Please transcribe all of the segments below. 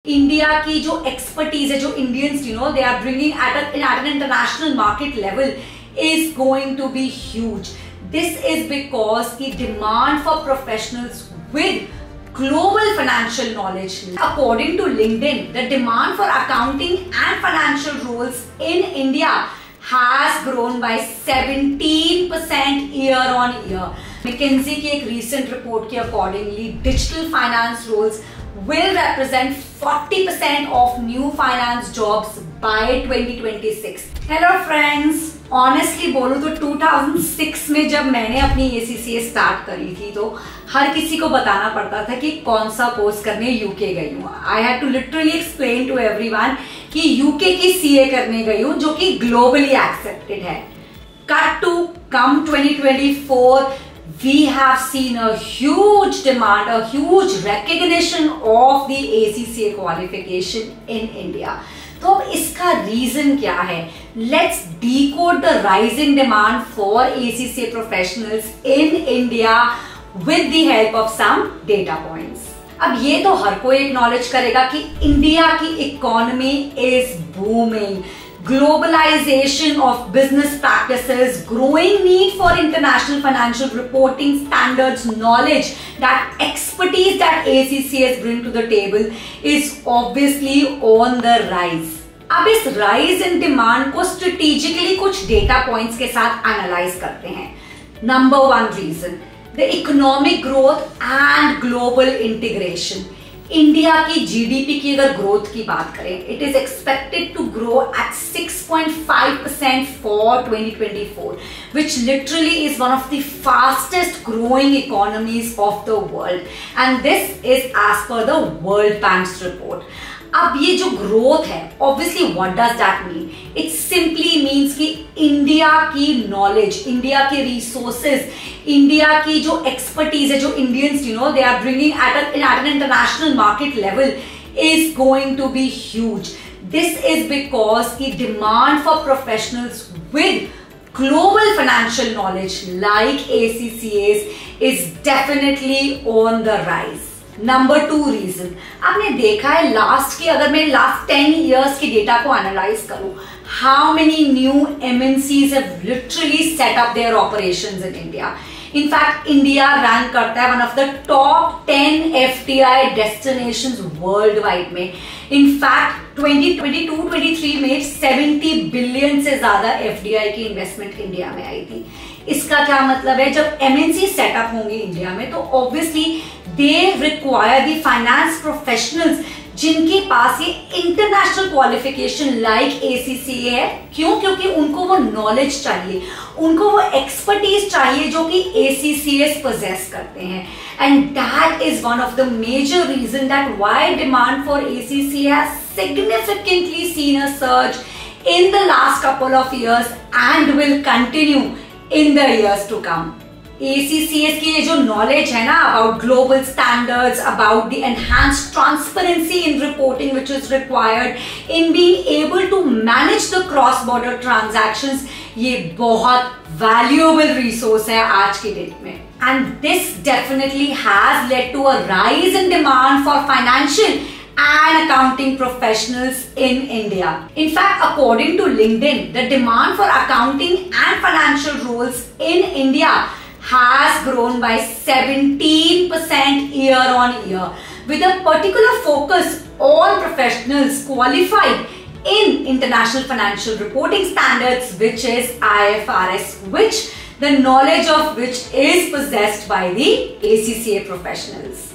India की जो expertise है, जो Indians they are bringing at an international market level is going to be huge. This is because the demand for professionals with global financial knowledge. According to LinkedIn, the demand for accounting and financial roles in India has grown by 17% year on year. McKinsey की एक recent report के accordingly, digital finance roles will represent 40% of new finance jobs by 2026. Hello friends, honestly बोलूँ तो 2006 में जब मैंने अपनी ACCA start करी थी तो हर किसी को बताना पड़ता था कि कौन सा कोर्स करने यूके गई हूँ. I had to literally explain to everyone कि यूके की CA करने गई हूँ जो कि ग्लोबली एक्सेप्टेड है. Cut to come 2024, we have seen a huge demand, a huge recognition of the ACCA qualification in India. तो अब इसका रीजन क्या है? Let's decode the rising demand for ACCA professionals in India with the help of some data points. अब ये तो हर कोई acknowledge करेगा कि इंडिया की economy is booming. Globalization of business practices, growing need for international financial reporting standards, knowledge, that expertise that ACCAs bring to the table is obviously on the rise. अब इस rise in demand को strategically कुछ data points के साथ analyze करते हैं. Number one reason, the economic growth and global integration. India की GDP की अगर ग्रोथ की बात करें, it is expected to grow at 6.5% for 2024, which literally is one of the fastest growing economies of the world, and this is as per the World Bank's report. अब ये जो growth है, obviously what does that mean? It simply means कि India की knowledge, India के resources, India की जो expertise है, जो Indians they are bringing at an international market level is going to be huge. This is because the demand for professionals with global financial knowledge like ACCAs is definitely on the rise. Number two reason, आपने देखा है last की, अगर मैं last 10 years के data को analyse करूं, how many new MNCs have literally set up their operations in India. In fact India rank करता है one of the top 10 FDI destinations worldwide में. इनफैक्ट 2022-23 में 70 बिलियन से ज्यादा FDI की इन्वेस्टमेंट इंडिया में आई थी. इसका क्या मतलब है? जब MNC सेटअप होंगे इंडिया में तो obviously they require the finance professionals जिनके पास ये इंटरनेशनल क्वालिफिकेशन लाइक ACCA है. क्यों? क्योंकि उनको वो नॉलेज चाहिए, उनको वो एक्सपर्टीज चाहिए जो कि ACCAs possess करते हैं. And that is one of the major reason that why demand for ACCA has significantly seen a surge in the last couple of years and will continue in the years to come. ACCAs की ये जो knowledge है ना about global standards, about the enhanced transparency in reporting which is required in being able to manage the cross border transactions, ये बहुत valuable resource है आज की डेट में. And this definitely has led to a rise in demand for financial and accounting professionals in India. In fact, according to LinkedIn, the demand for accounting and financial roles in India has grown by 17% year on year, with a particular focus on professionals qualified in international financial reporting standards, which is IFRS, which the knowledge of which is possessed by the ACCA professionals.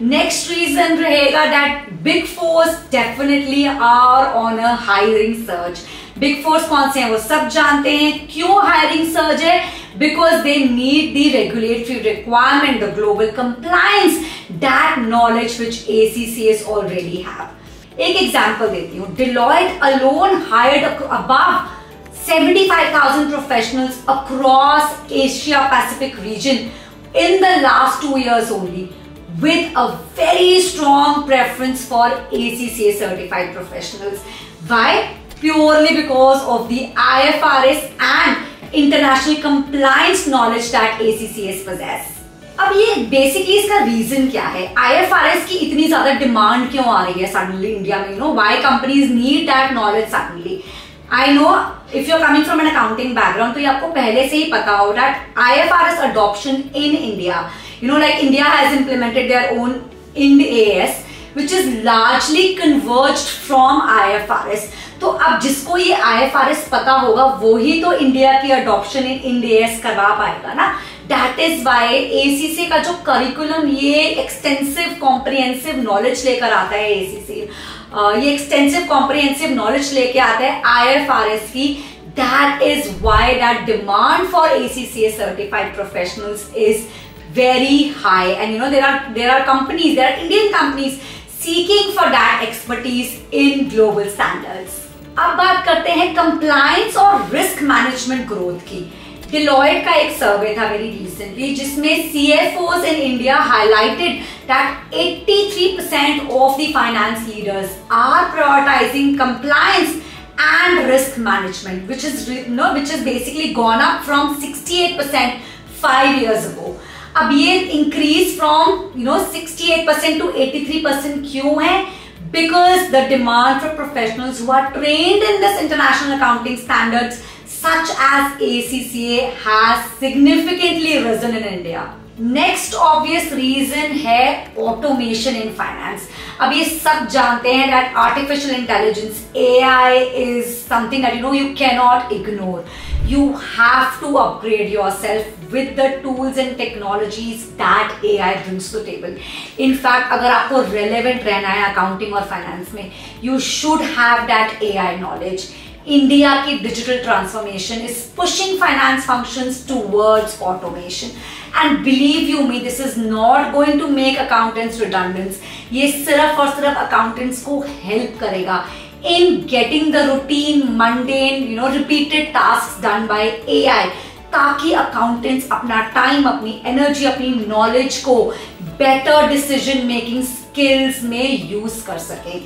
Next reason रहेगा that big fours definitely are on a hiring search. Big fours कौन से हैं वो सब जानते हैं. क्यों hiring search है? Because they need the regulatory requirement, the global compliance, that knowledge which ACCAs already have. एक एग्जांपल देती हूँ. Deloitte alone hired above 75,000 professionals across Asia Pacific region in the last 2 years only, with a very strong preference for ACCA certified professionals. Why? Purely because of the IFRS and international compliance knowledge that ACCAs possess. अब ये basically इसका reason क्या है, IFRS की इतनी ज्यादा demand क्यों आ रही है सडनली इंडिया में, why companies need that knowledge suddenly. I know if you are coming from an accounting background तो ये आपको पहले से ही पता हो that IFRS adoption in India, like India has implemented their own Ind AS which is largely converged from IFRS। तो अब जिसको ये IFRS पता होगा वो ही तो इंडिया की अडॉप्शन इन Ind AS करवा पाएगा ना। That is why ACCA का जो करिकुलम ये एक्सटेंसिव कॉम्प्रिहेंसिव नॉलेज लेकर आता है, ACCA ये एक्सटेंसिव कॉम्प्रिहेंसिव नॉलेज लेके आता है IFRS की। That is why that demand for ACCA certified professionals is very high, and there are companies, there are Indian companies seeking for that expertise in global standards। अब बात करते हैं compliance और risk management growth की। Deloitte का एक सर्वे था very recently जिसमें CFOs in India highlighted that 83% of the finance leaders are prioritizing compliance and risk management, which is basically gone up from 68% 5 years ago। अब ये इंक्रीज फ्रॉम 68% to 83% क्यों है? Because the demand for professionals who are trained in this international accounting standards such as ACCA has significantly risen in India। Next obvious reason है automation in finance. अब ये सब जानते हैं that artificial intelligence AI is something that you can not ignore. You have to upgrade yourself with the tools and technologies that AI brings to the table। In fact, अगर आपको relevant रहना है accounting और finance में, you should have that AI knowledge। India की digital transformation is pushing finance functions towards automation, and believe you me, this is not going to make accountants redundant। ये सिर्फ और सिर्फ accountants को help करेगा in getting the routine, mundane, repeated tasks done by AI, ताकि accountants अपना time, अपनी energy, अपनी knowledge को better decision making skills में use कर सके।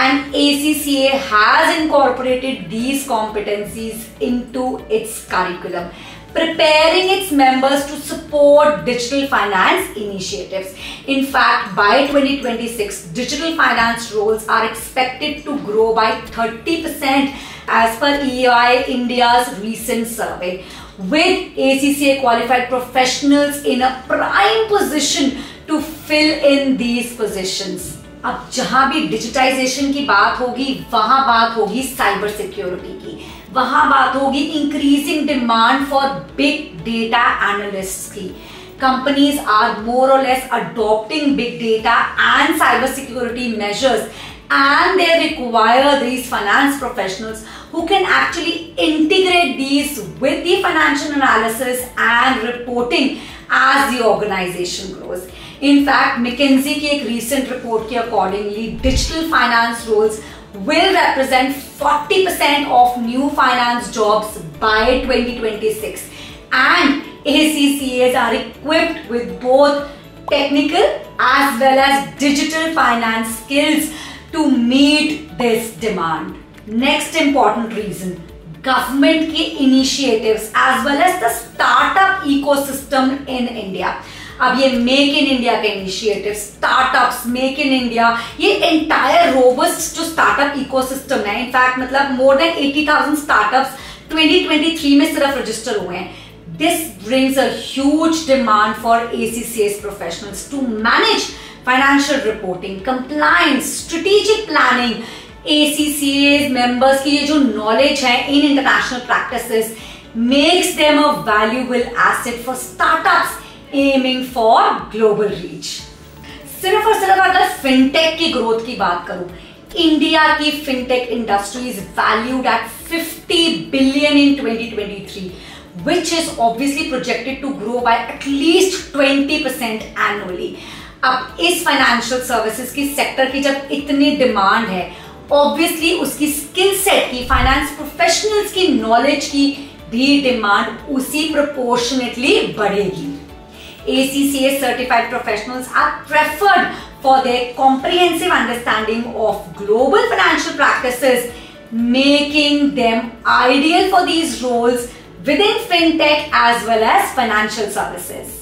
And ACCA has incorporated these competencies into its curriculum, preparing its members to support digital finance initiatives। In fact, by 2026, digital finance roles are expected to grow by 30% as per EY India's recent survey, with ACCA qualified professionals in a prime position to fill in these positions। अब जहां भी digitisation की बात होगी वहां बात होगी cyber security की, वहां बात होगी increasing demand for big data analysts की। कंपनीज आर मोर और less adopting big data and cyber security measures, and they require these finance professionals who can actually integrate these with the financial analysis and reporting as the organization grows। In fact, McKinsey की एक recent report के accordingly, digital finance roles will represent 40% of new finance jobs by 2026, and ACCAs are equipped with both technical as well as digital finance skills to meet this demand। Next important reason, government की initiatives as well as the startup ecosystem in India। अब ये make in India के initiative, startups, make in India, ये entire robust जो startup ecosystem है, in fact मतलब more than 80,000 startups 2023 में सिर्फ रजिस्टर हुए हैं। This brings a huge demand for ACCA's professionals to manage financial reporting, compliance, strategic planning। ACCA's members की ये जो knowledge है in international practices makes them a valuable asset for startups aiming for global reach। सिर्फ और सिर्फ अगर fintech की growth की बात करूं, इंडिया की fintech industry is valued at 50 billion in 2023, which is obviously projected to grow by at least 20% annually। अब इस फाइनेंशियल सर्विसेज की सेक्टर की जब इतनी डिमांड है, ऑब्वियसली उसकी स्किल सेट की, फाइनेंस प्रोफेशनल्स की नॉलेज की भी डिमांड उसी प्रोपोर्शनेटली बढ़ेगी। ACCA certified professionals are preferred for their comprehensive understanding of global financial practices, making them ideal for these roles within fintech as well as financial services।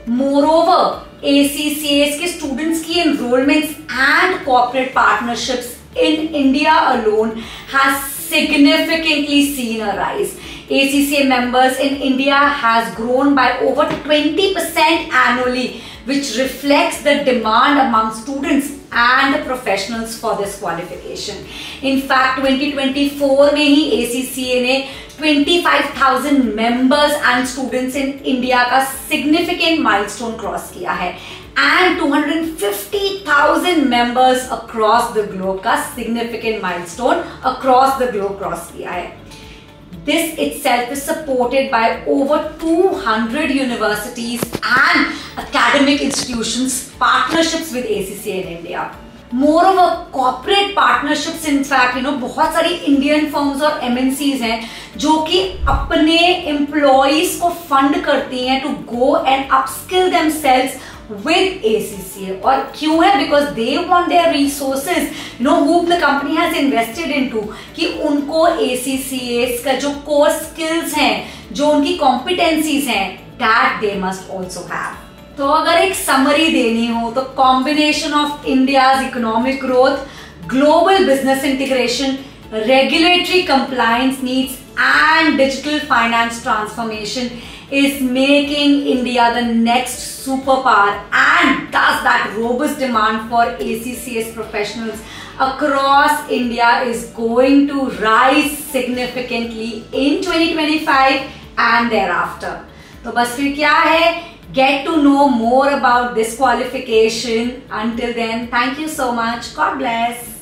Moreover, ACCAs के students की enrollments and corporate partnerships in India alone has significantly seen a rise. ACCA members in India has grown by over 20% annually, which reflects the demand among students and the professionals for this qualification. In fact, 2024 में ही ACCA ने 25,000 members and students in India का significant milestone cross किया है and 250,000 members across the globe का significant milestone across the globe cross किया है. This itself is supported by over 200 universities and academic institutions partnerships with ACCA in India. Moreover, corporate partnerships in fact बहुत सारी Indian firms और MNCs हैं जो कि अपने employees को fund करती हैं to go and upskill themselves with ACCA. और क्यों है? Because they want their resources, whom the company has invested into, कि उनको ACCAs का जो core skills हैं, जो उनकी competencies हैं, that they must also have. तो अगर एक summary देनी हो तो combination of India's economic growth, global business integration, regulatory compliance needs and digital finance transformation is making India the next superpower, and thus that robust demand for ACCAs professionals across India is going to rise significantly in 2025 and thereafter. तो बस फिर क्या है? Get to know more about this qualification. Until then, thank you so much. God bless.